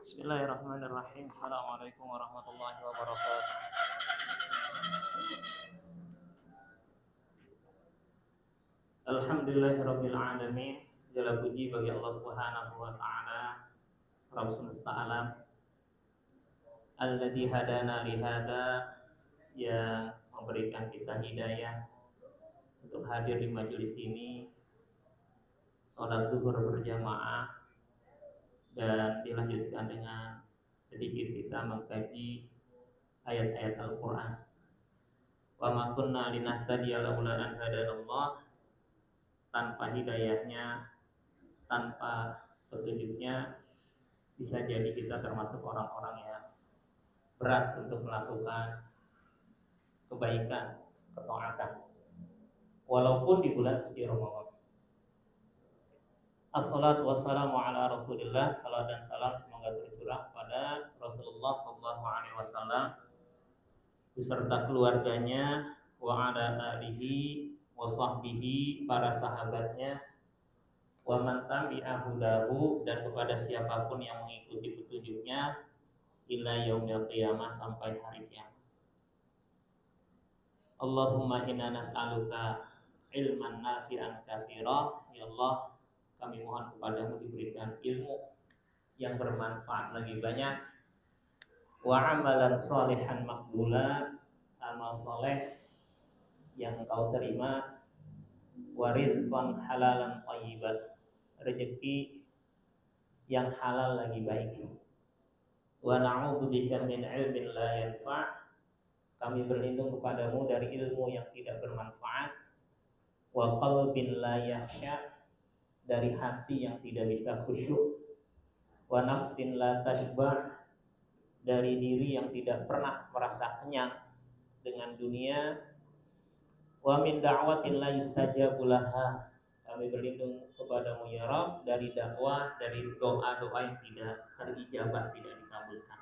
Bismillahirrahmanirrahim. Assalamualaikum warahmatullahi wabarakatuh. Alhamdulillahirabbil alamin. Segala puji bagi Allah Subhanahu wa taala, Rabb semesta alam. Alladzi hadana li hada, yang memberikan kita hidayah untuk hadir di majelis ini, salat zuhur berjamaah, dan dilanjutkan dengan sedikit kita mengkaji ayat-ayat Al-Quran. Wa ma kunna linahtadiya laula an hadanallah. Tanpa hidayahnya, tanpa petunjuknya, bisa jadi kita termasuk orang-orang yang berat untuk melakukan kebaikan, ketaatan, walaupun di bulan suci Ramadan. Assalatu wassalamu ala Rasulillah. Salam dan salam semoga tercurah pada Rasulullah sallallahu alaihi wasallam beserta keluarganya, wa ala alihi wa sahbihi, para sahabatnya, wa man tabi'ahu dahu, dan kepada siapapun yang mengikuti petunjuknya ila yaumil qiyamah, sampai hari kiamat. Allahumma inna nas'aluka ilman nafi'an katsira. Ya Allah, kami mohon kepadamu diberikan ilmu yang bermanfaat lagi banyak, wa amalan sholihan maqbula, amal soleh yang engkau terima, wa rizqan halalan thayyiban, rezeki yang halal lagi baik, wa na'udzubika min ilmin la yanfa', kami berlindung kepadamu dari ilmu yang tidak bermanfaat, wa qalbin la yakhsha, dari hati yang tidak bisa khusyuk, wa nafsin la tashba', dari diri yang tidak pernah merasa kenyang dengan dunia, wa min da'watin la yustajabu laha, kami berlindung kepadamu ya Rabb dari dakwah, dari doa-doa yang tidak terijabah, tidak dikabulkan.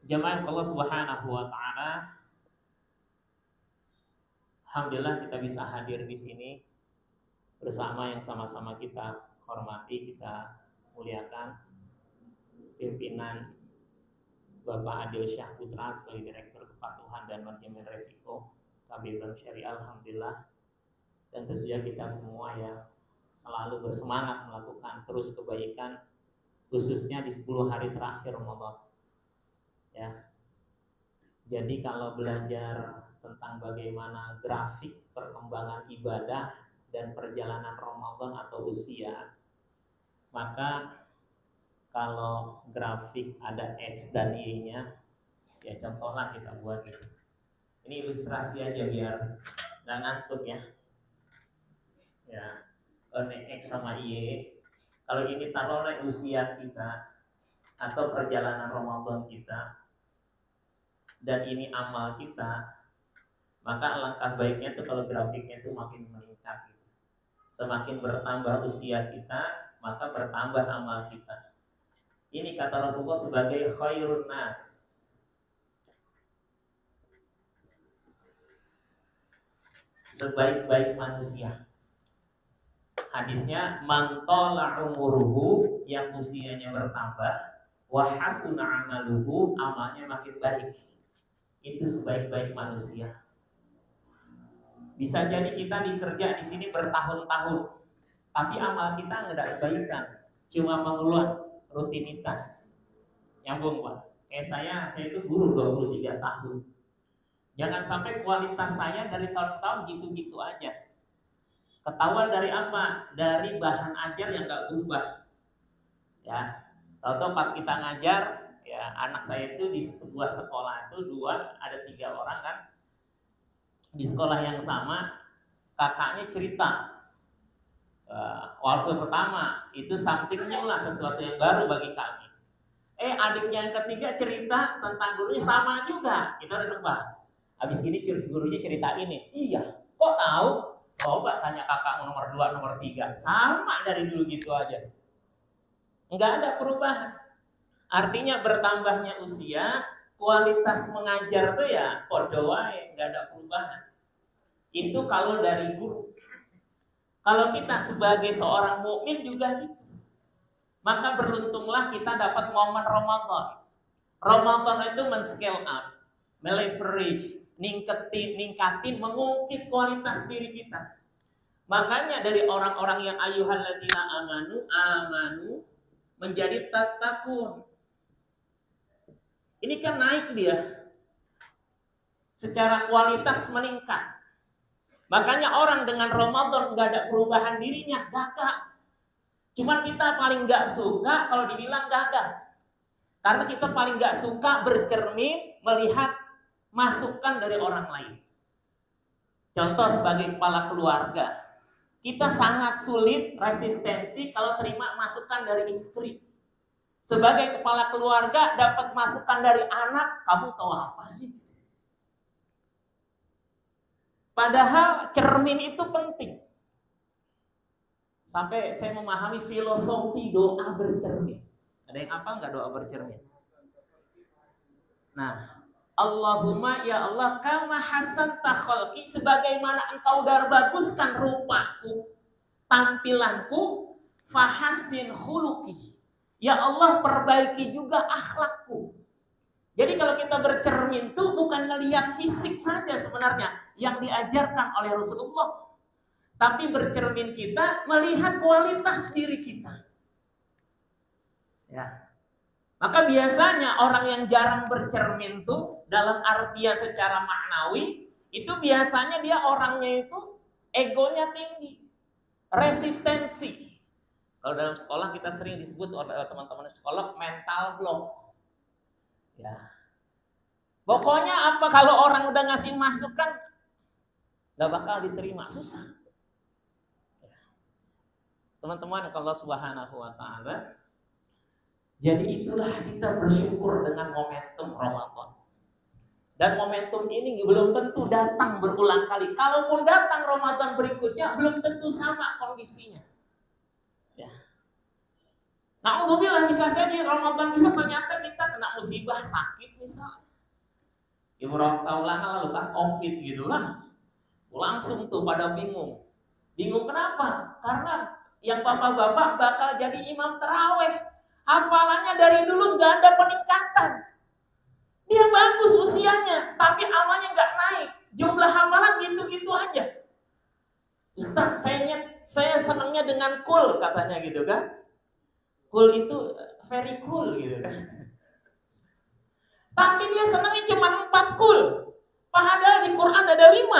Jamaah Allah Subhanahu wa taala, alhamdulillah kita bisa hadir di sini bersama yang sama-sama kita hormati, kita muliakan pimpinan Bapak Adil Syah Putra sebagai Direktur Kepatuhan dan Manajemen Resiko KB Bank Syariah, alhamdulillah. Dan tentu saja kita semua yang selalu bersemangat melakukan terus kebaikan, khususnya di 10 hari terakhir Ramadan. Ya. Jadi kalau belajar tentang bagaimana grafik perkembangan ibadah dan perjalanan Ramadan atau usia, maka kalau grafik ada X dan Y-nya, ya contohlah kita buat gitu. Ini ilustrasi aja biar nggak ngantuk ya. Ya, ini X sama Y. Kalau ini taruhlah usia kita atau perjalanan Ramadan kita, dan ini amal kita, maka alangkah baiknya tuh kalau grafiknya itu makin meningkat gitu. Semakin bertambah usia kita, maka bertambah amal kita. Ini kata Rasulullah sebagai khairun nas, sebaik-baik manusia. Hadisnya, man tala umuruhu, yang usianya bertambah, wa hasuna amaluhu, amalnya makin baik. Itu sebaik-baik manusia. Bisa jadi kita dikerja di sini bertahun-tahun, tapi amal kita nggak kebaikan, cuma mengulang rutinitas. Nyambung Pak. Kayak saya itu guru 23 tahun. Jangan sampai kualitas saya dari tahun-tahun gitu-gitu aja. Ketahuan dari apa? Dari bahan ajar yang nggak berubah. Ya, tahu-tahu pas kita ngajar, ya anak saya itu di sebuah sekolah itu ada 3 orang kan. Di sekolah yang sama, kakaknya cerita. Waktu pertama itu something new lah, sesuatu yang baru bagi kami. Adiknya yang ketiga cerita tentang gurunya sama juga. Kita udah nebak. Habis ini gurunya cerita ini. Iya, kok tahu? Coba tanya kakak nomor 2, nomor 3. Sama dari dulu gitu aja. Enggak ada perubahan. Artinya bertambahnya usia, kualitas mengajar tuh ya podo wae, enggak ada perubahan. Itu kalau dari guru. Kalau kita sebagai seorang mukmin juga gitu. maka beruntunglah kita dapat momen Ramadan. Ramadan itu men-scale up, meleverage, ningkatin, mengungkit kualitas diri kita. Makanya dari orang-orang yang ayyuhalladzina amanu menjadi tattaqun. Ini kan naik dia. Secara kualitas meningkat. Makanya orang dengan Ramadan nggak ada perubahan dirinya, gagah. Cuman kita paling nggak suka kalau dibilang gagah. Karena kita paling nggak suka bercermin melihat masukan dari orang lain. Contoh sebagai kepala keluarga, kita sangat sulit resistensi kalau terima masukan dari istri. Sebagai kepala keluarga dapat masukan dari anak, kamu tahu apa sih? Padahal cermin itu penting. Sampai saya memahami filosofi doa bercermin. Ada yang apa nggak doa bercermin? Nah, Allahumma ya Allah kama hasanta khalqi, sebagaimana engkau udah baguskan rupaku, tampilanku, fahassin khuluqi. Ya Allah perbaiki juga akhlakku. Jadi kalau kita bercermin itu bukan melihat fisik saja sebenarnya yang diajarkan oleh Rasulullah. Tapi bercermin kita melihat kualitas diri kita. Ya. Maka biasanya orang yang jarang bercermin tuh dalam artian secara maknawi itu biasanya dia orangnya itu egonya tinggi, resistensi. Kalau dalam sekolah kita sering disebut oleh teman-teman sekolah mental block. Ya. Pokoknya apa kalau orang udah ngasih masukan nggak bakal diterima, susah. Ya. Teman-teman kalau Subhanahu wa taala, jadi itulah kita bersyukur dengan momentum Ramadan. Dan momentum ini belum tentu datang berulang kali. Kalaupun datang Ramadan berikutnya, belum tentu sama kondisinya. Ya. Na'udzubillah, bisa saja di Ramadan bisa ternyata kita kena musibah sakit misalnya. Ya beberapa tahun lalu kan COVID gitu lah. Langsung tuh pada bingung. Bingung kenapa? Karena yang bapak-bapak bakal jadi imam taraweh. Hafalannya dari dulu nggak ada peningkatan. Dia bagus usianya, tapi amalnya nggak naik. Jumlah hafalan gitu-gitu aja. Ustaz, saya senangnya dengan cool katanya gitu kan. Cool itu very cool gitu kan. Tapi dia senangnya cuma 4 cool. Padahal di Quran ada 5.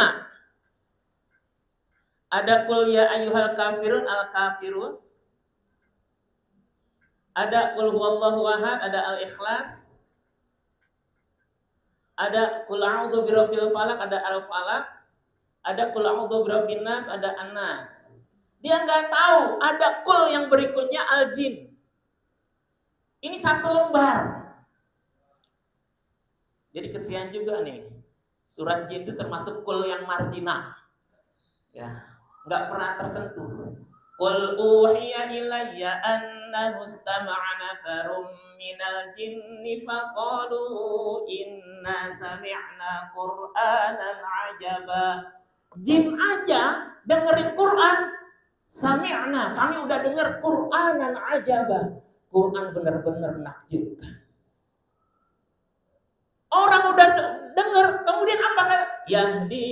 Ada qul ya ayyuhal kafirun al-kafirun. Ada qul huwallahu ahad, ada al-ikhlas. Ada qul a'udzu birabbil falaq, ada al-falaq. Ada qul a'udzu birabbin nas, ada an-nas. Dia nggak tahu ada qul yang berikutnya al-jin. Ini 1 lembar. Jadi kesian juga nih. Surat jin itu termasuk qul yang marginal. Ya, nggak pernah tersentuh. Qul uhiya ilayya annahu istama'a nafarum minal jinni faqalu inna sami'na qur'anan ajaba. Jin aja dengerin Quran. Sami'na, kami udah denger Qur'anan ajaba. Quran benar-benar menakjubkan. Orang udah denger, kemudian apa kan? Yahdi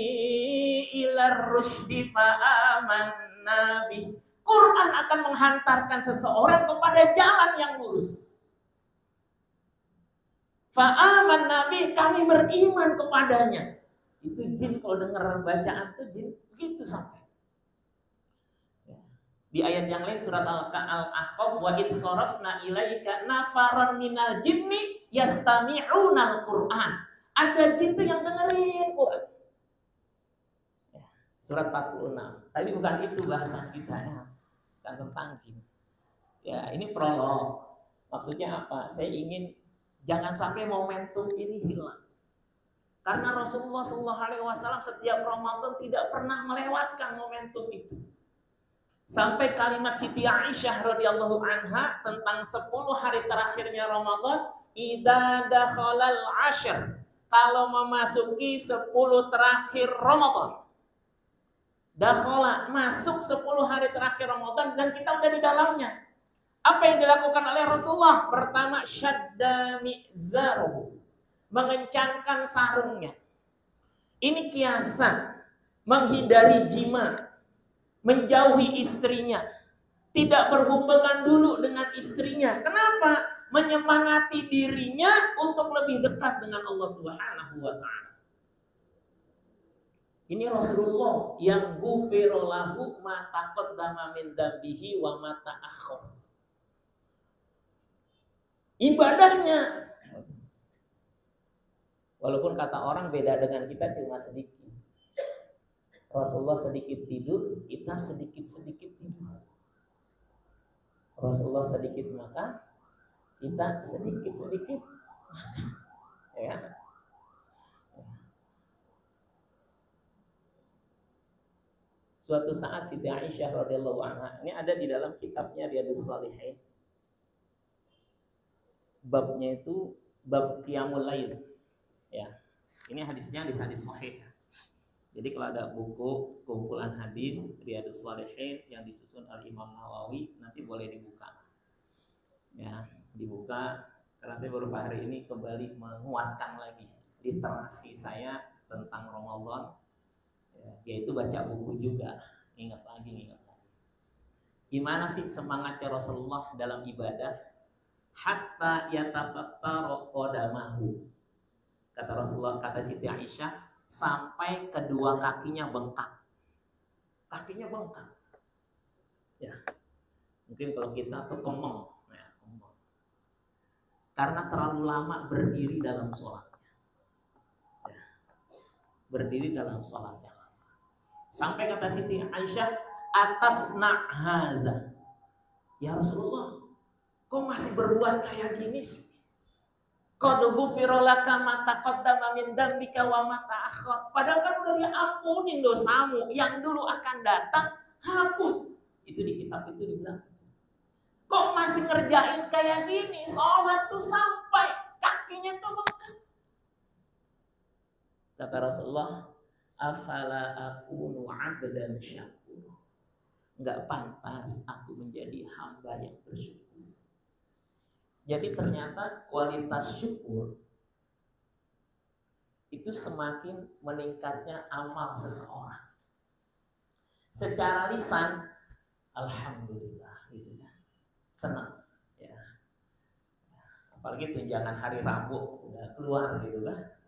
ilar rusydi fa'amanna bih. Quran akan menghantarkan seseorang kepada jalan yang lurus. Fa'amanna bih, kami beriman kepadanya. Itu jin kalau dengar bacaan itu jin begitu sampai. Di ayat yang lain surat Al-Ahqaf, wa id sarafna ilaika nafaran minal jinni yastami'unal Qur'an. Ada jin tuh yang dengerin Quran. Ya, surat 46. Tapi bukan itu bahasan kita ya. Bukan tentang jin. Ya, ini prolog. Maksudnya apa? Saya ingin jangan sampai momentum ini hilang. Karena Rasulullah SAW setiap Ramadan tidak pernah melewatkan momentum itu. Sampai kalimat Siti Aisyah radhiyallahu anha tentang 10 hari terakhirnya Ramadan, idza dakhalal ashr, kalau memasuki 10 terakhir Ramadan. Dakhala, masuk 10 hari terakhir Ramadan dan kita udah di dalamnya. Apa yang dilakukan oleh Rasulullah? Pertama, syadda mi'zaruhu, mengencangkan sarungnya. Ini kiasan menghindari jima, menjauhi istrinya, tidak berhubungan dulu dengan istrinya. Kenapa? Menyemangati dirinya untuk lebih dekat dengan Allah Subhanahu wa taala. Ini Rasulullah yang ghufira lahu ma taqaddama min dambihi wa ma ta'akhkhar. Ibadahnya, walaupun kata orang beda dengan kita cuma sedikit. Rasulullah sedikit tidur, kita sedikit-sedikit tidur. Rasulullah sedikit makan, kita sedikit-sedikit makan. Ya. Suatu saat Siti Aisyah radhiyallahu anha, ini ada di dalam kitabnya Riyadhus Shalihin. Babnya itu bab qiyamul lail. Ya. Ini hadisnya hadis sahih. Jadi kalau ada buku kumpulan hadis Riyadhus Shalihin yang disusun oleh Imam Nawawi, nanti boleh dibuka. Ya, dibuka karena saya beberapa hari ini kembali menguatkan lagi literasi saya tentang Ramadan. Ya, yaitu baca buku juga, ingat lagi. Gimana sih semangatnya Rasulullah dalam ibadah? Hatta yatafattaru qadamahu. Kata Rasulullah, kata Siti Aisyah, sampai kedua kakinya bengkak. Kakinya bengkak. Ya. Mungkin kalau kita tuh kemeng. Ya, kemeng. Karena terlalu lama berdiri dalam sholatnya. Ya. Berdiri dalam sholatnya. Sampai kata Siti Aisyah, atas na'haza. Ya Rasulullah, kok masih berbuat kayak gini sih? Qad ghufira laka ma taqaddama min dzambika wa ma ta'akhkhar. Padahal kan udah diampunin dosamu, yang dulu akan datang hapus. Itu di kitab itu dibilang. Kok masih ngerjain kayak gini? Sholat tuh sampai kakinya tuh bengkak. Kata Rasulullah, afala akunu 'abdan syakur. Enggak pantas aku menjadi hamba yang bersyukur. Jadi ternyata kualitas syukur itu semakin meningkatnya amal seseorang. Secara lisan, alhamdulillah, gitu kan, senang. Ya. Apalagi tunjangan hari Rabu udah keluar, gitu kan.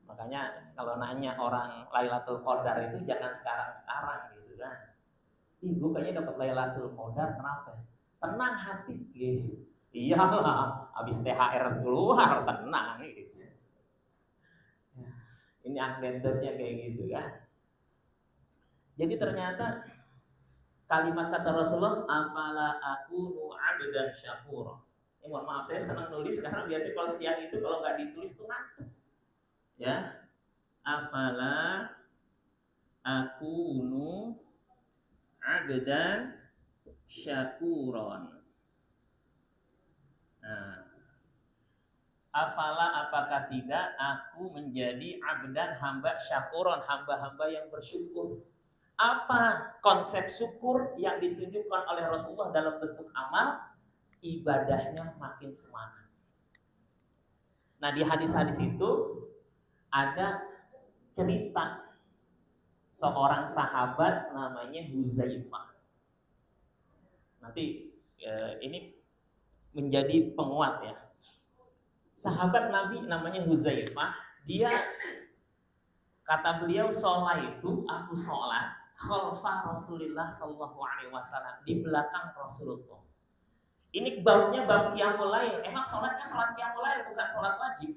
Makanya kalau nanya orang Lailatul Qadar itu jangan sekarang-sekarang, gitu kan. Ih, gue kayaknya dapat Lailatul Qadar, kenapa? Tenang hati, gitu. Iyalah, habis THR keluar tenang, gitu. Ini anekdotnya kayak gitu kan. Jadi ternyata kalimat kata Rasulullah, afala akunu 'abdan syakura. Mohon maaf, saya senang nulis karena biasanya kalau siang itu kalau nggak ditulis tuh ngantuk. Ya, afala akunu 'abdan syakuron. Nah, afala apakah tidak aku menjadi abdan hamba syakuron, hamba-hamba yang bersyukur. Apa konsep syukur yang ditunjukkan oleh Rasulullah dalam bentuk amal? Ibadahnya makin semangat. Nah, di hadis-hadis itu ada cerita seorang sahabat namanya Huzaifah. Nanti ini menjadi penguat ya. Sahabat Nabi namanya Huzaifah, dia kata beliau, sholaitu, aku sholat khalfa Rasulillah sallallahu alaihi wasallam, di belakang Rasulullah. Ini babnya bab qiyamul lail. Emang sholatnya sholat qiyamul lail, bukan sholat wajib.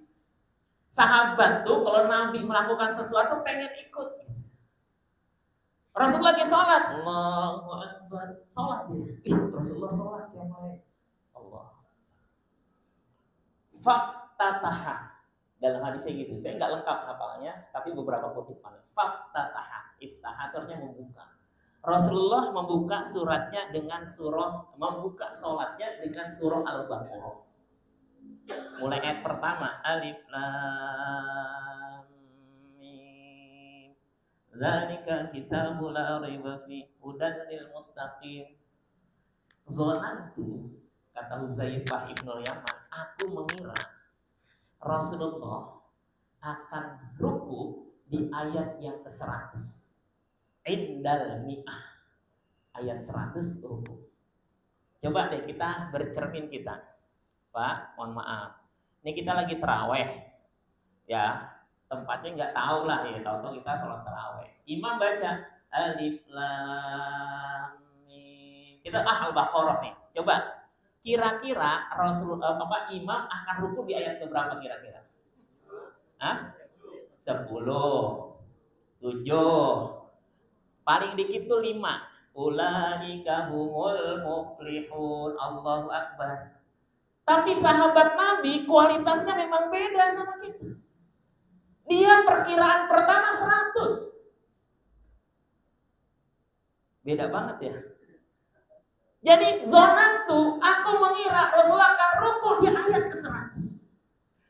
Sahabat tuh kalau Nabi melakukan sesuatu pengen ikut. Rasulullah lagi sholat, Allahu Akbar, sholat dia. Rasulullah sholat qiyamul lail. Allah. Faftataha. Dalam hadisnya gitu. Saya nggak lengkap hafalnya, tapi beberapa kutipan. Faftataha. Iftaha itu artinya membuka. Rasulullah membuka suratnya dengan membuka sholatnya dengan surah Al-Baqarah. Mulai ayat pertama, Alif Lam Mim. Dzalika kitabul la raiba fihi hudan lil muttaqin. Zonantu, kata Huzaifah ibnul Yaman, aku mengira Rasulullah akan ruku di ayat yang ke-100. Indal mi'ah, ayat 100 ruku. Coba deh kita bercermin kita. Pak, mohon maaf. Ini kita lagi terawih. Ya, tempatnya nggak tahu lah ya, tahu-tahu kita sholat terawih. Imam baca alif lam mim. Kita Al-Baqarah nih. Coba kira-kira Rasulullah imam akan ruku di ayat keberapa kira-kira? 10, 7, paling dikit tuh 5. Ulaika humul muflihun. Allahu Akbar. Tapi sahabat Nabi kualitasnya memang beda sama kita. Dia perkiraan pertama 100. Beda banget ya. Jadi zonantu, aku mengira Rasulullah akan ruku di ayat ke-100.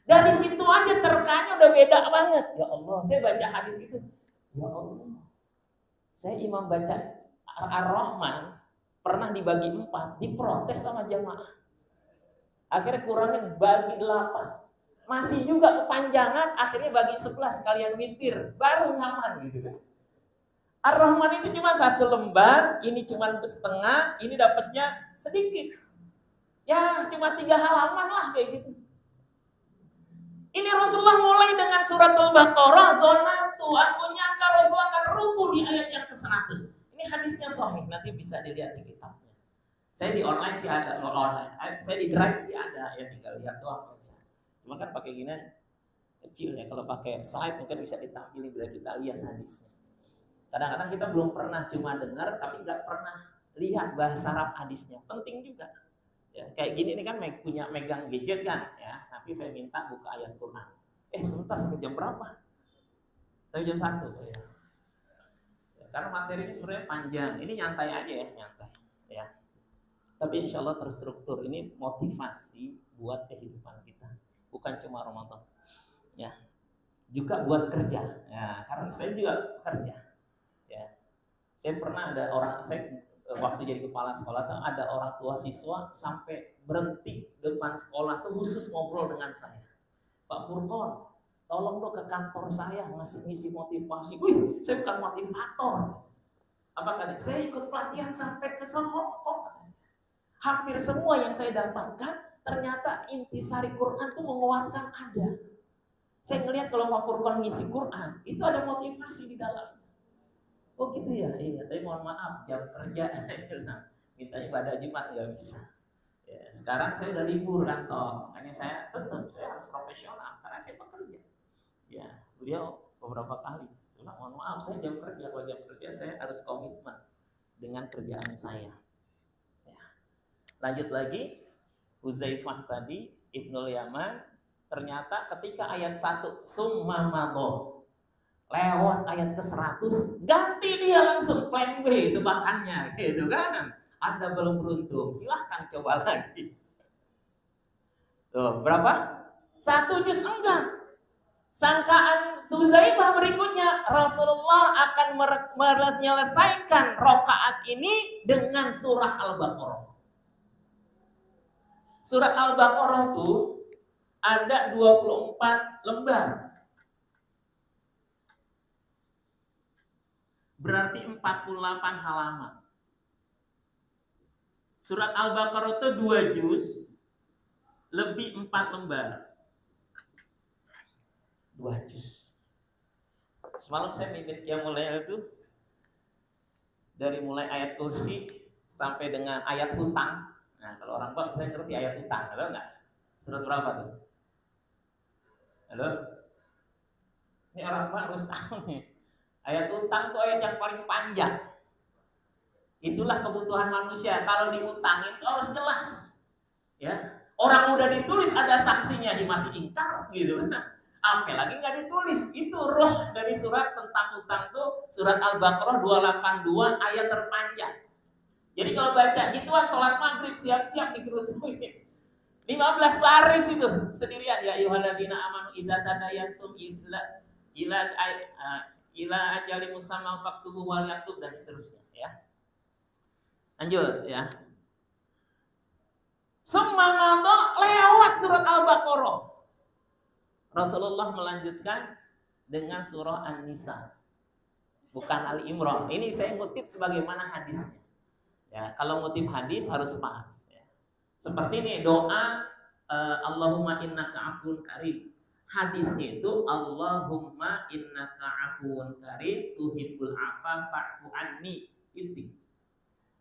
Dari situ aja terkanya udah beda banget. Ya Allah, saya baca hadis itu. Ya Allah. Saya imam baca Ar-Rahman pernah dibagi 4, diprotes sama jamaah. Akhirnya kurangin bagi 8. Masih juga kepanjangan, akhirnya bagi 11 sekalian witir, baru nyaman gitu kan. Ar-Rahman itu cuma 1 lembar, ini cuma setengah, ini dapatnya sedikit. Ya, cuma 3 halaman lah kayak gitu. Ini Rasulullah mulai dengan surat Al-Baqarah, zonatu, aku nyangka Rasulullah akan ruku di ayat yang ke-100. Ini hadisnya sahih, nanti bisa dilihat di kitabnya. Saya di online sih ada, online. Saya di Drive sih ada, ya tinggal lihat doang. Cuma kan pakai gini kecil ya, kalau pakai slide mungkin bisa ditampilin bila kita lihat hadisnya. Kadang-kadang kita belum pernah cuma dengar, tapi nggak pernah lihat bahasa Arab hadisnya. Penting juga. Ya, kayak gini ini kan punya megang gadget kan, ya. Nanti saya minta buka ayat Quran. Sebentar sampai jam berapa? Sampai jam 1 ya. Karena materi ini sebenarnya panjang. Ini nyantai aja ya, nyantai. Ya. Tapi insya Allah terstruktur. Ini motivasi buat kehidupan kita. Bukan cuma Ramadan. Ya. Juga buat kerja. Ya, karena saya juga kerja. Ya. Saya pernah ada orang, saya waktu jadi kepala sekolah tuh ada orang tua siswa sampai berhenti depan sekolah tuh khusus ngobrol dengan saya. Pak Furqon, tolong dong ke kantor saya ngisi motivasi. Wih, saya bukan motivator. Apa kali? Saya ikut pelatihan sampai ke Hongkong. Hampir semua yang saya dapatkan ternyata intisari Quran tuh menguatkan ada. Saya ngelihat kalau Pak Furqon ngisi Quran, itu ada motivasi di dalam. Oh gitu ya, iya. Tapi mohon maaf, jam kerja, mintanya pada Jumat nggak bisa. Ya, sekarang saya udah libur kantor, makanya saya tetap saya harus profesional karena saya bekerja. Ya, beliau beberapa kali, mohon maaf saya jam kerja, kalau jam kerja saya harus komitmen dengan kerjaan saya. Ya. Lanjut lagi, Huzaifah tadi, Ibnul Yaman, ternyata ketika ayat 1 summa mado lewat ayat ke-100, ganti dia langsung plan B tebakannya, gitu kan? Anda belum beruntung, silahkan coba lagi. Tuh, berapa? 1 juz enggak. Sangkaan Huzaifah berikutnya, Rasulullah akan menyelesaikan rakaat ini dengan surah Al-Baqarah. Surah Al-Baqarah itu ada 24 lembar. Berarti 48 halaman. Surat Al-Baqarah itu 2 juz, lebih 4 lembar. 2 juz. Semalam saya mimpi yang mulai itu dari mulai ayat kursi sampai dengan ayat hutang. Nah, kalau orang Bang saya ngerti ayat hutang, halo enggak? Surat berapa tuh? Halo? Ini orang Bang harus tahu nih. Ayat utang itu ayat yang paling panjang. Itulah kebutuhan manusia. Kalau diutangin itu harus jelas. Ya, orang udah ditulis ada saksinya dia masih ingkar gitu kan. Apalagi nggak ditulis. Itu roh dari surat tentang utang tuh surat Al-Baqarah 282 ayat terpanjang. Jadi kalau baca gituan sholat maghrib siap-siap dikerutuin. 15 baris itu sendirian ya ayyuhalladzina amanu idza tadayantum ila ajali musamma faktubu wal yaktub dan seterusnya ya. Lanjut ya. surat Al-Baqarah, Rasulullah melanjutkan dengan surah An-Nisa, bukan Ali Imran. Ini saya ngutip sebagaimana hadisnya. Ya, kalau ngutip hadis harus pas. Ya. Seperti ini doa Allahumma innaka afun karim. Hadisnya itu Allahumma innaka afun karim tuhibbul afa fa'fu anni. Itu.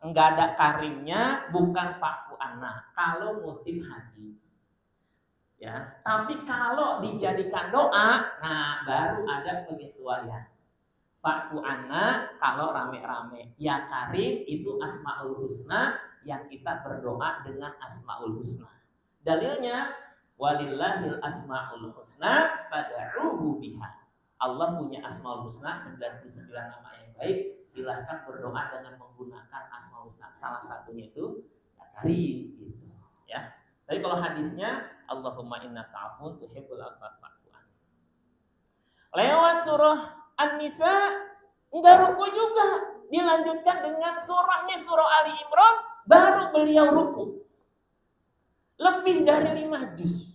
Enggak ada karimnya, bukan fa'fu anna. Kalau ngutip hadis. Ya, tapi kalau dijadikan doa, nah baru ada penyesuaian. Fa'fu anna kalau rame-rame. Ya karim itu asmaul husna, yang kita berdoa dengan asmaul husna. Dalilnya walillahil asmaul husna fad'uhu biha. Allah punya asmaul husna 99 nama yang baik. Silahkan berdoa dengan menggunakan asmaul husna. Salah satunya itu ya karim gitu, ya. Tapi kalau hadisnya Allahumma innaka afun tuhibbul afwa fa'fu anni. Lewat surah An-Nisa enggak ruku juga, dilanjutkan dengan surahnya surah Ali Imran, baru beliau ruku. Lebih dari 5 juz.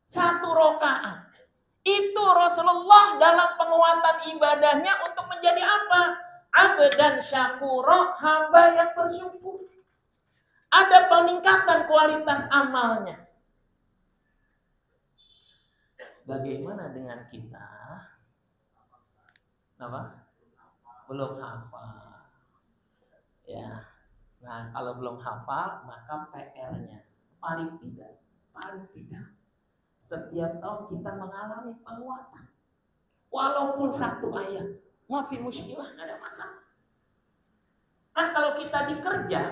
1 rakaat. Itu Rasulullah dalam penguatan ibadahnya untuk menjadi apa? Abdan syakura, hamba yang bersyukur. Ada peningkatan kualitas amalnya. Bagaimana dengan kita? Apa? Belum hafal. Ya. Nah, kalau belum hafal, maka PR-nya paling tidak setiap tahun kita mengalami penguatan. Walaupun 1 ayat, mafi muskilah, nggak ada masalah. Kan kalau kita dikerja,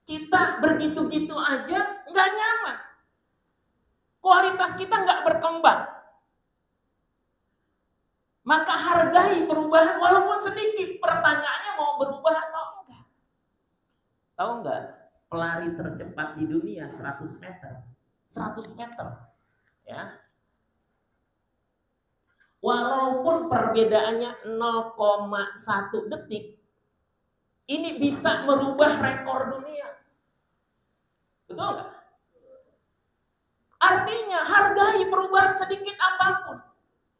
kita begitu-gitu aja nggak nyaman. Kualitas kita nggak berkembang. Maka hargai perubahan walaupun sedikit. Pertanyaannya mau berubah atau enggak. Tahu enggak? Pelari tercepat di dunia 100 meter. 100 meter. Ya. Walaupun perbedaannya 0,1 detik, ini bisa merubah rekor dunia. Betul enggak? Artinya hargai perubahan sedikit apapun.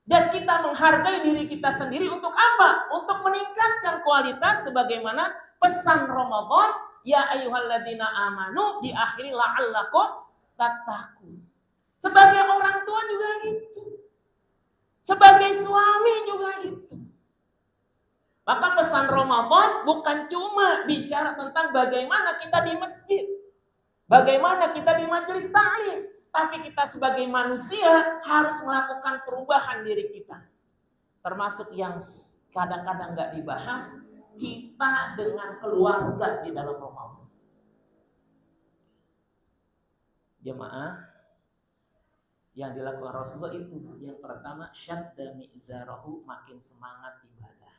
Dan kita menghargai diri kita sendiri untuk apa? Untuk meningkatkan kualitas sebagaimana pesan Ramadan, ya ayyuhalladzina amanu, diakhiri la'allakum tattaqun. Sebagai orang tua juga gitu. Sebagai suami juga gitu. Maka pesan Ramadan bukan cuma bicara tentang bagaimana kita di masjid, bagaimana kita di majelis ta'lim, tapi kita sebagai manusia harus melakukan perubahan diri kita. Termasuk yang kadang-kadang nggak dibahas, kita dengan keluarga di dalam Ramadan. Jemaah, yang dilakukan Rasulullah itu yang pertama, syadda mi'zarahu, makin semangat ibadahnya.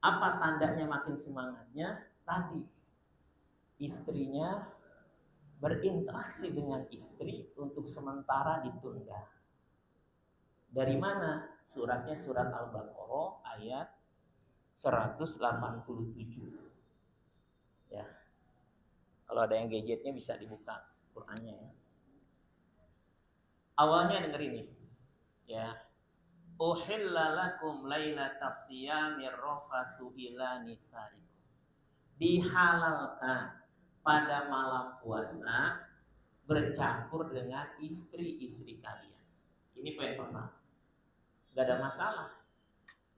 Apa tandanya makin semangatnya? Tadi istrinya berinteraksi dengan istri untuk sementara ditunda. Dari mana? Suratnya surat Al-Baqarah ayat 187. Ya. Kalau ada yang gadgetnya bisa dibuka Qur'annya ya. Awalnya denger ini. Ya. Uhilla lakum lailatas siyamir rafasu ila nisaikum. Dihalalkan pada malam puasa bercampur dengan istri-istri kalian. Ini poin pertama. Gak ada masalah.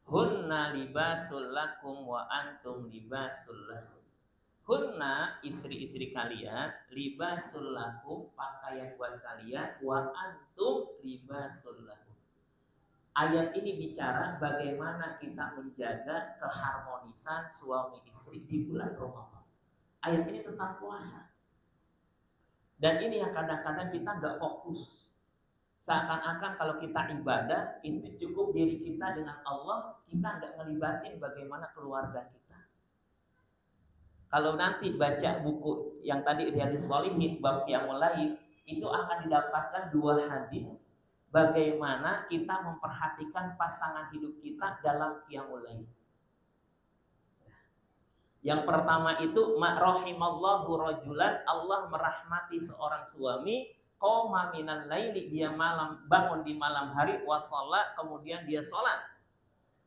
Hunna libasul lakum wa antum libasul lahum. Hunna istri-istri kalian, libasul lakum pakaian buat kalian, wa antum libasul lahum. Ayat ini bicara bagaimana kita menjaga keharmonisan suami istri di bulan Ramadan. Ayat ini tentang puasa. Dan ini yang kadang-kadang kita nggak fokus. Seakan-akan kalau kita ibadah, itu cukup diri kita dengan Allah, kita nggak ngelibatin bagaimana keluarga kita. Kalau nanti baca buku yang tadi Riyadhus Shalihin, bab Qiyamul Lail, itu akan didapatkan 2 hadis bagaimana kita memperhatikan pasangan hidup kita dalam Qiyamul Lail. Yang pertama itu rahimallahu rajulan, Allah merahmati seorang suami qoma minal laili, dia bangun di malam hari, wa shalat, kemudian dia salat.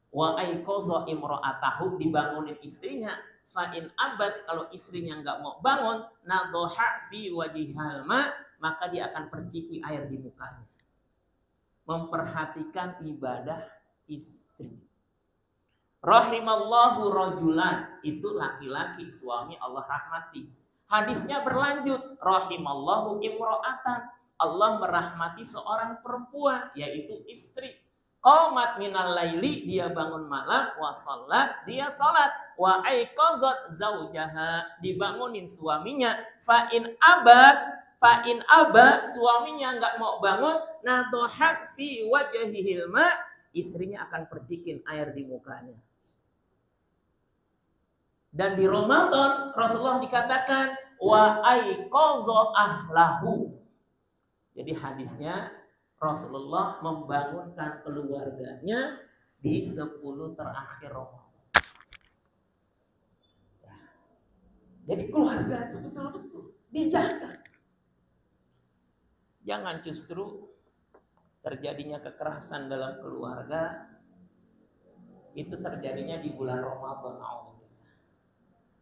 Wa aiqaza imra'atahu, dibangunin istrinya. Fa in abad, kalau istrinya enggak mau bangun, nadha fi wajhihal ma, maka dia akan perciki air di mukanya. Memperhatikan ibadah istri. Rahimallahu rajulan, itu laki-laki, suami Allah rahmati. Hadisnya berlanjut, rahimallahu imra'atan, Allah merahmati seorang perempuan, yaitu istri. Qamat minal laili, dia bangun malam, wa shalat, dia salat, wa aiqazat zaujaha, dibangunin suaminya. Fa in aba, suaminya enggak mau bangun, nadhat fi wajhihil ma, istrinya akan percikin air di mukanya. Dan di Ramadan Rasulullah dikatakan wa aiqaza ahlahu. Jadi hadisnya Rasulullah membangunkan keluarganya di 10 terakhir Ramadan. Jadi keluarga itu betul-betul dijaga. Jangan justru terjadinya kekerasan dalam keluarga itu terjadinya di bulan Ramadan.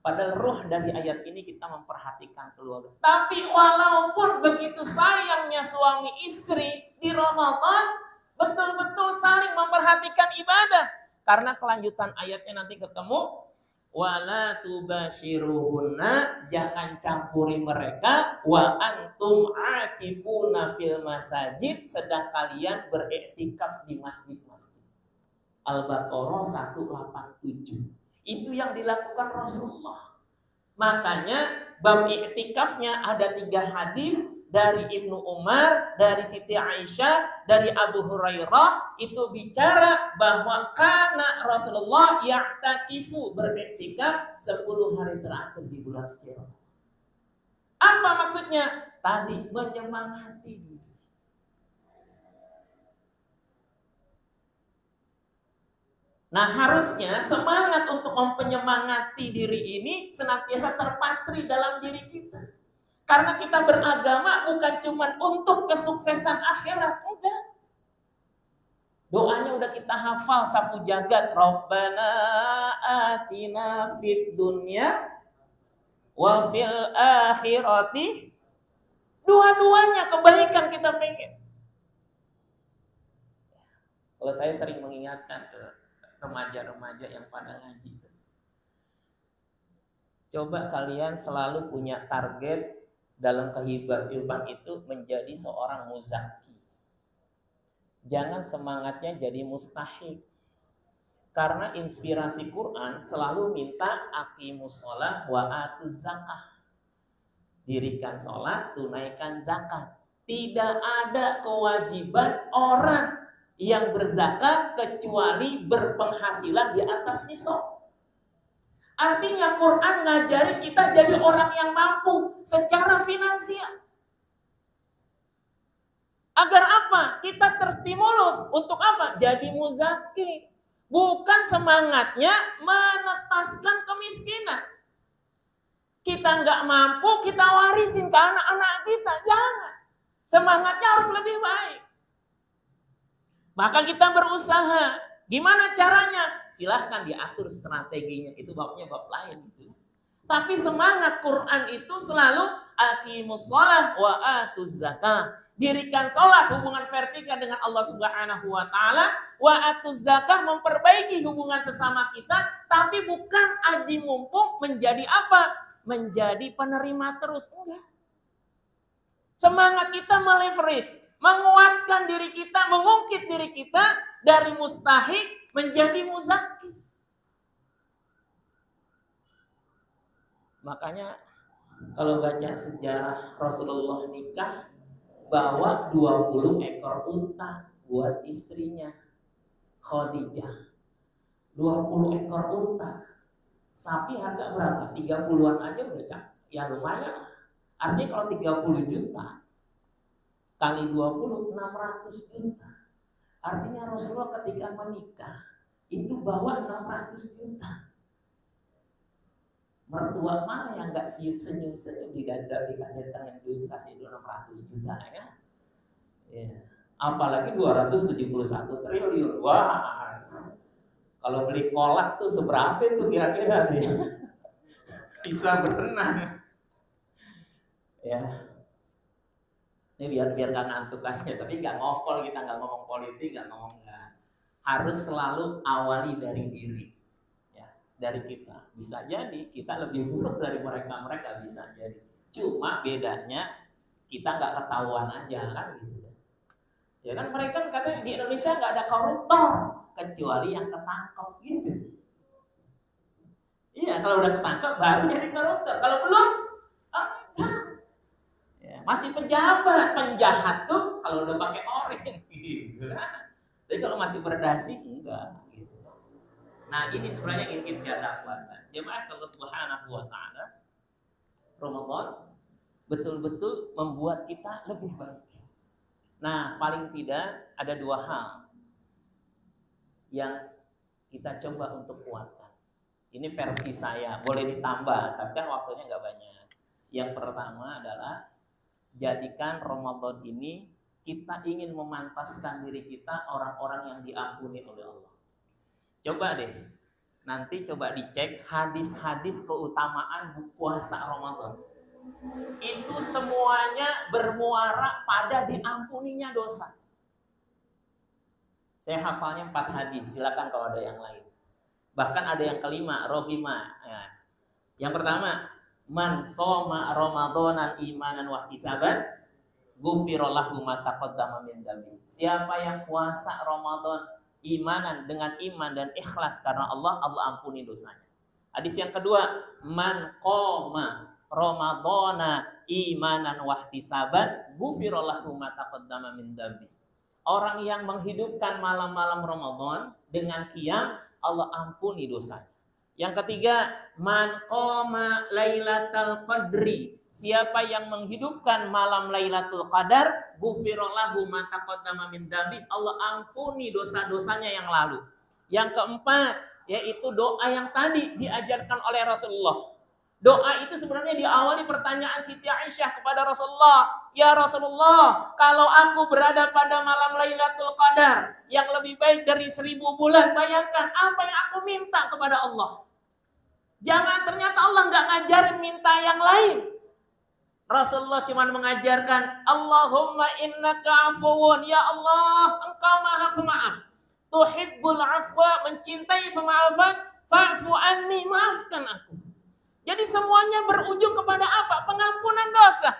Padahal ruh dari ayat ini kita memperhatikan keluarga. Tapi walaupun begitu sayangnya suami istri di Ramadan, betul-betul saling memperhatikan ibadah. Karena kelanjutan ayatnya nanti ketemu, wala tubashiruhunna, jangan campuri mereka, wa antum akifuna fil masajid, sedang kalian beriktikaf di masjid-masjid. Al-Baqarah 187. Itu yang dilakukan Rasulullah. Makanya bab iktikafnya ada 3 hadis dari Ibnu Umar, dari Siti Aisyah, dari Abu Hurairah, itu bicara bahwa karena Rasulullah ya'takifu, beriktikaf 10 hari terakhir di bulan Syawal. Apa maksudnya? Tadi menyemangati. Nah, harusnya semangat untuk mempenyemangati diri ini senantiasa terpatri dalam diri kita. Karena kita beragama bukan cuma untuk kesuksesan akhirat, enggak. Doanya udah kita hafal sapu jagat. Rabbana atina fid dunya wa fil akhirati. Dua-duanya kebaikan kita pengen. Kalau saya sering mengingatkan ke remaja-remaja yang pada ngaji, coba kalian selalu punya target dalam kehidupan itu menjadi seorang muzaki. Jangan semangatnya jadi mustahik. Karena inspirasi Quran selalu minta aqimus shalah wa atuz zakah. Dirikan sholat, tunaikan zakat. Tidak ada kewajiban orang yang berzakat kecuali berpenghasilan di atas nisab. Artinya Quran ngajari kita jadi orang yang mampu secara finansial. Agar apa? Kita terstimulus untuk apa? Jadi muzaki. Bukan semangatnya menetaskan kemiskinan. Kita nggak mampu, kita warisin ke anak-anak kita. Jangan. Semangatnya harus lebih baik. Maka kita berusaha. Gimana caranya? Silahkan diatur strateginya. Itu babnya bab lain. Tapi semangat Quran itu selalu aqimus shalah wa atuz zakah. Dirikan sholat, hubungan vertikal dengan Allah Subhanahu wa Ta'ala. Wa atuz zakah, memperbaiki hubungan sesama kita. Tapi bukan aji mumpung menjadi apa? Menjadi penerima terus. Enggak. Semangat kita meleverage, menguatkan diri kita, mengungkit diri kita dari mustahik menjadi muzaki. Makanya kalau baca sejarah Rasulullah nikah, bawa 20 ekor unta buat istrinya Khadijah. 20 ekor unta. Sapi harga berapa? 30-an aja udah cak. Ya lumayan. Artinya kalau 30 juta kali 20, 600 juta. Artinya Rasulullah ketika menikah itu bawa 600 juta. Mertua mana yang nggak senyum-senyum di dada dengan duit kasih 600 juta ya? Ya. Apalagi 271 triliun. Wah, kalau beli kolak tuh seberapa itu kira-kira dia? Bisa berenang. Ya. Ini biar gak ngantuk aja, tapi nggak ngokol, kita nggak ngomong politik, nggak ngomong nggak. Harus selalu awali dari diri, ya, dari kita. Bisa jadi kita lebih buruk dari mereka bisa jadi. Cuma bedanya kita nggak ketahuan aja kan gitu. Ya kan mereka katanya di Indonesia nggak ada koruptor kecuali yang ketangkep gitu. Iya, kalau udah ketangkep baru jadi koruptor. Kalau belum, ya, masih pejabat, penjahat tuh kalau udah pakai oranye gitu. Tapi kalau masih berdasi enggak gitu. Nah, ini sebenarnya ingin kita dapatkan. Jemaah Allah Subhanahu wa taala, Ramadan betul-betul membuat kita lebih baik. Nah, paling tidak ada dua hal yang kita coba untuk kuatkan. Ini versi saya, boleh ditambah, tapi kan waktunya nggak banyak. Yang pertama adalah jadikan Ramadan ini kita ingin memantaskan diri kita orang-orang yang diampuni oleh Allah. Coba deh, nanti coba dicek hadis-hadis keutamaan puasa Ramadan. Itu semuanya bermuara pada diampuninya dosa. Saya hafalnya 4 hadis, silakan kalau ada yang lain. Bahkan ada yang kelima, robima. Ya. Yang pertama, man soma Ramadanan imanan wa ihtisaban, ghufira lahu ma taqaddama min dhanbi. Siapa yang puasa Ramadan imanan dengan iman dan ikhlas karena Allah, Allah ampuni dosanya. Hadis yang kedua, man qoma Ramadana imanan wa ihtisaban, ghufira lahu ma taqaddama min dhanbi. Orang yang menghidupkan malam-malam Ramadan dengan qiyam, Allah ampuni dosanya. Yang ketiga, man qoma lailatul qadri. Siapa yang menghidupkan malam Lailatul Qadar, ghufira lahu ma taqaddama min dzambi. Allah ampuni dosa-dosanya yang lalu. Yang keempat, yaitu doa yang tadi diajarkan oleh Rasulullah. Doa itu sebenarnya diawali pertanyaan Siti Aisyah kepada Rasulullah. Ya Rasulullah, kalau aku berada pada malam Lailatul Qadar yang lebih baik dari 1000 bulan, bayangkan apa yang aku minta kepada Allah. Jangan ternyata Allah nggak ngajarin minta yang lain. Rasulullah cuma mengajarkan Allahumma innaka afuwun, ya Allah engkau maha pemaaf, tuhibbul afwa, mencintai pemaafan, fa'fu anni, maafkan aku. Jadi semuanya berujung kepada apa? Pengampunan dosa.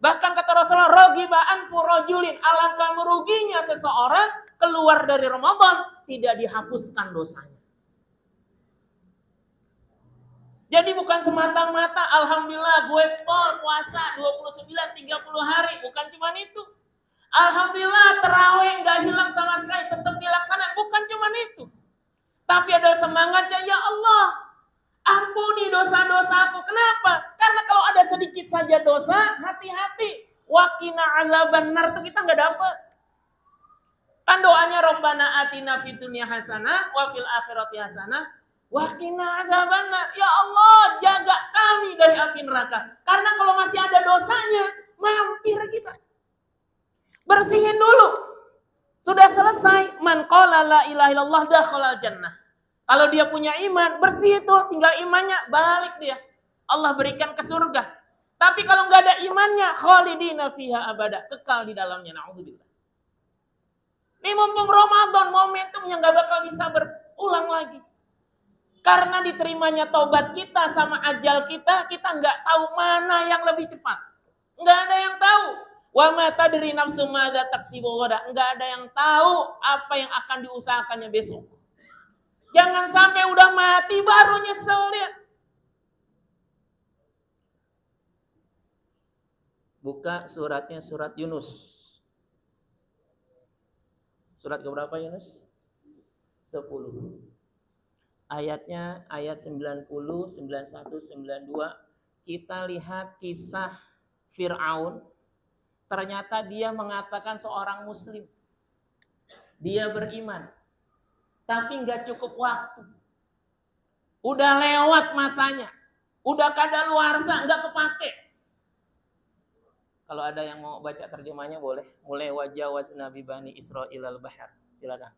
Bahkan kata Rasulullah, ragiba anfu rajulin, alangkah meruginya seseorang keluar dari Ramadan tidak dihapuskan dosanya. Jadi bukan semata-mata alhamdulillah gue puasa 29 30 hari, bukan cuma itu. Alhamdulillah tarawih enggak hilang sama sekali, tetap dilaksanakan, bukan cuma itu. Tapi ada semangatnya, ya Allah, ampuni dosa-dosaku. Kenapa? Karena kalau ada sedikit saja dosa, hati-hati. Waqina azaban nar itu kita enggak dapat. Kan doanya Rabbana atina fid dunya hasanah wa fil akhirati hasanah waqina adzabannar. Ya Allah, jaga kami dari api neraka. Karena kalau masih ada dosanya, mampir kita. Bersihin dulu. Sudah selesai, man qala la ilaha illallah dakhala jannah. Kalau dia punya iman, bersih itu, tinggal imannya, balik dia. Allah berikan ke surga. Tapi kalau nggak ada imannya, khalidina fiha abada, kekal di dalamnya. Na'udzubillah. Ini mumpung Ramadan, momentum yang nggak bakal bisa berulang lagi. Karena diterimanya taubat kita sama ajal kita, kita nggak tahu mana yang lebih cepat. Nggak ada yang tahu. Wa ma tadri nafsum madza taksibu ghadan. Nggak ada yang tahu apa yang akan diusahakannya besok. Jangan sampai udah mati baru nyesel dia. Buka suratnya, surat Yunus. Surat keberapa Yunus? 10. Ayatnya ayat 90, 91, 92. Kita lihat kisah Fir'aun. Ternyata dia mengatakan seorang muslim. Dia beriman. Tapi nggak cukup waktu. Udah lewat masanya. Udah kadaluarsa, nggak kepake. Kalau ada yang mau baca terjemahnya boleh. Mulai wajawazna bi bani Israil al-bahr. Silakan.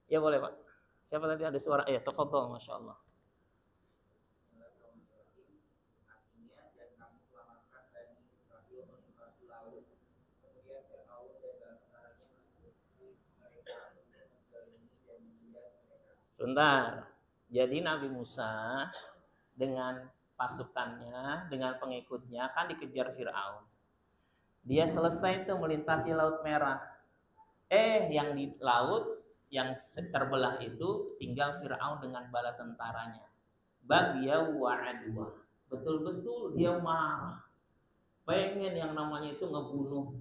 Ya boleh, Pak. Siapa tadi ada suara? Ya, tafadhol, Masya Allah. Sebentar. Jadi Nabi Musa dengan pasukannya, dengan pengikutnya kan dikejar Fir'aun. Dia selesai tuh melintasi Laut Merah. Yang di laut yang terbelah itu tinggal Fir'aun dengan bala tentaranya. Bagya wa adwa. Betul-betul dia marah. Pengen yang namanya itu ngebunuh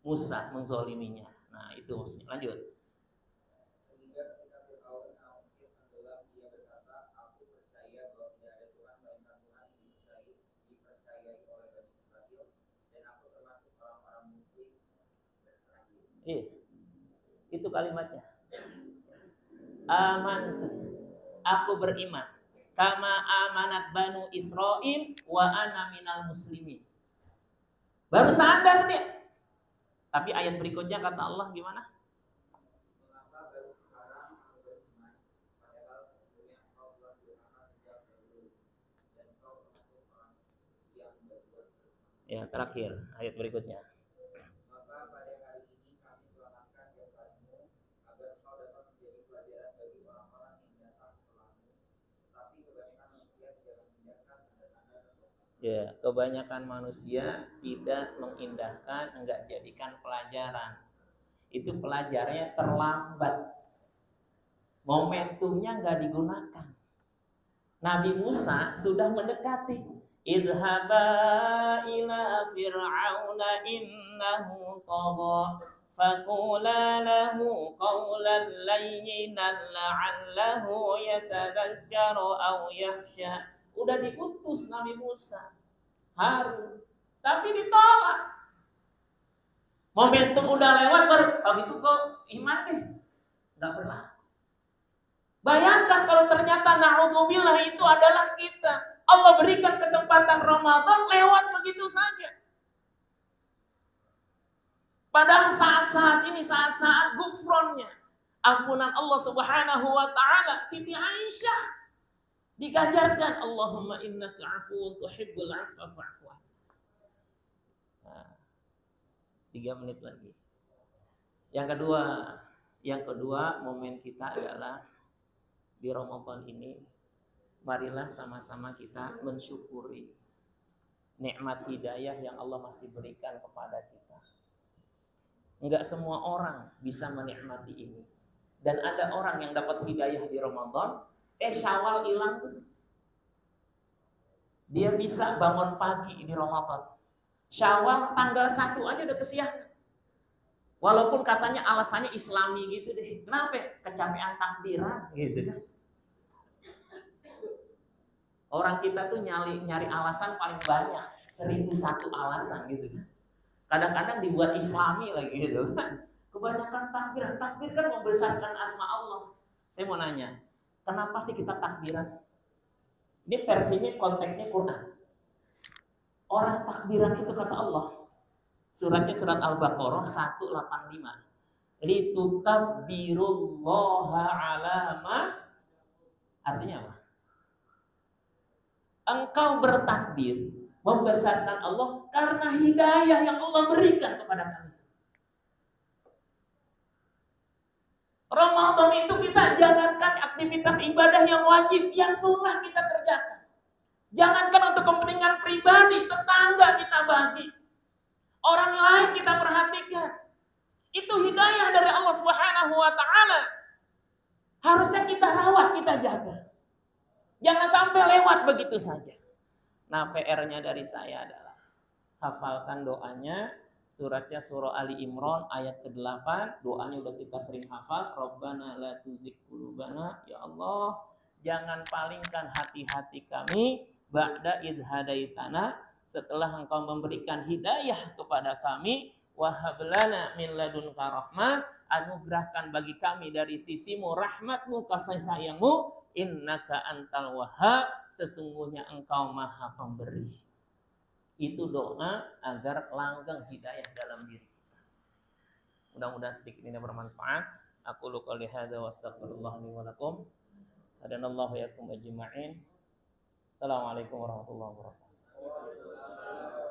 Musa, menzoliminya. Nah, itu maksudnya. Lanjut. Itu kalimatnya. Amantu, aku beriman. Kama amanat banu Israil wa ana minal muslimin. Baru sadar dia. Tapi ayat berikutnya kata Allah gimana? Ya, terakhir ayat berikutnya. Ya, kebanyakan manusia tidak mengindahkan, enggak jadikan pelajaran. Itu pelajarannya terlambat. Momentumnya enggak digunakan. Nabi Musa sudah mendekati. Idhaba ila fir'auna innahu tagha faqula lahu qawlan layyinan la'allahu yatadhakkaru aw yakhsha. Udah diutus Nabi Musa, Harun, tapi ditolak. Momentum udah lewat baru kalau itu kok iman deh, nggak berlaku. Bayangkan kalau ternyata na'udzubillah itu adalah kita. Allah berikan kesempatan Ramadan lewat begitu saja. Padahal saat-saat ini saat-saat gufronnya, ampunan Allah Subhanahu wa taala, Siti Aisyah digajarkan Allahumma innaka afuwun tuhibbul afwa fa'fu. Nah, 3 menit lagi. Yang kedua momen kita adalah di Ramadan ini marilah sama-sama kita mensyukuri nikmat hidayah yang Allah masih berikan kepada kita. Enggak semua orang bisa menikmati ini. Dan ada orang yang dapat hidayah di Ramadan, Syawal hilang tuh. Dia bisa bangun pagi di Ramadan. Syawal tanggal 1 aja udah kesiangan. Walaupun katanya alasannya Islami gitu deh. Kenapa? Kecapean takbiran gitu kan. Orang kita tuh nyari alasan paling banyak, 1001 alasan gitu kan. Kadang-kadang dibuat Islami lagi gitu kan. Kebanyakan takbiran. Takbir kan membesarkan asma Allah. Saya mau nanya, kenapa sih kita takbiran? Ini versinya konteksnya Quran. Orang takbiran itu kata Allah. Suratnya surat Al-Baqarah 185. Litukabbirullaha ala ma. Artinya apa? Engkau bertakbir membesarkan Allah karena hidayah yang Allah berikan kepada kami. Ramadan itu kita jangankan aktivitas ibadah yang wajib, yang sunnah kita kerjakan. Jangankan untuk kepentingan pribadi, tetangga kita bagi. Orang lain kita perhatikan. Itu hidayah dari Allah Subhanahu wa taala. Harusnya kita rawat, kita jaga. Jangan sampai lewat begitu saja. Nah, PR-nya dari saya adalah hafalkan doanya. Suratnya surah Ali Imran ayat ke-8. Doanya udah kita sering hafal. Rabbana la tuzigh qulubana. Ya Allah, jangan palingkan hati-hati kami ba'da idh hadaitana, setelah Engkau memberikan hidayah kepada kami. Wahab lana min ladunka rahmah, anugerahkan bagi kami dari sisimu rahmatmu, kasih sayangmu. innaka antal wahhab, sesungguhnya engkau maha pemberi. Itu doa agar langgeng hidayah dalam diri kita. Mudah-mudahan sedikit ini bermanfaat. Aku qouli hadza wa astaghfirullah li wa lakum. Hadanallahu yakum ajma'in. Assalamualaikum warahmatullahi wabarakatuh.